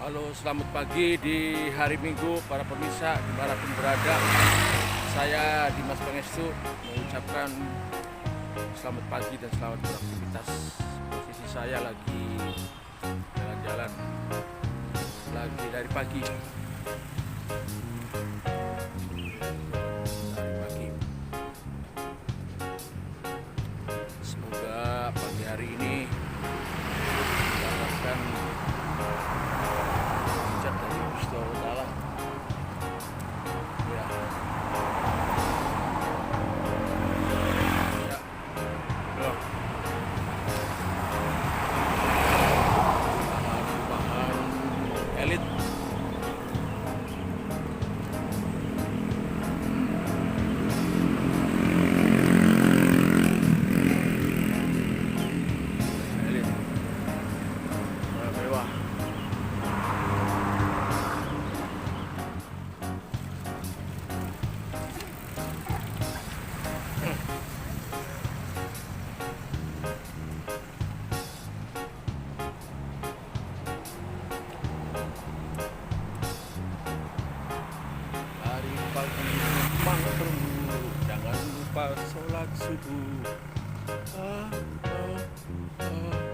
Halo, selamat pagi di hari Minggu para pemirsa dimanapun berada. Saya Dimas Pangestu mengucapkan selamat pagi dan selamat beraktivitas. Posisi saya lagi jalan-jalan, lagi dari pagi. Semoga pagi hari ini mendapatkan hujat dari Gusti Allah Ta'ala. Ya. Ya. Loh. Bahan elit. Elit. Mewah. Hari pagi memang perlu, jangan lupa sholat subuh. Ah, ah, ah.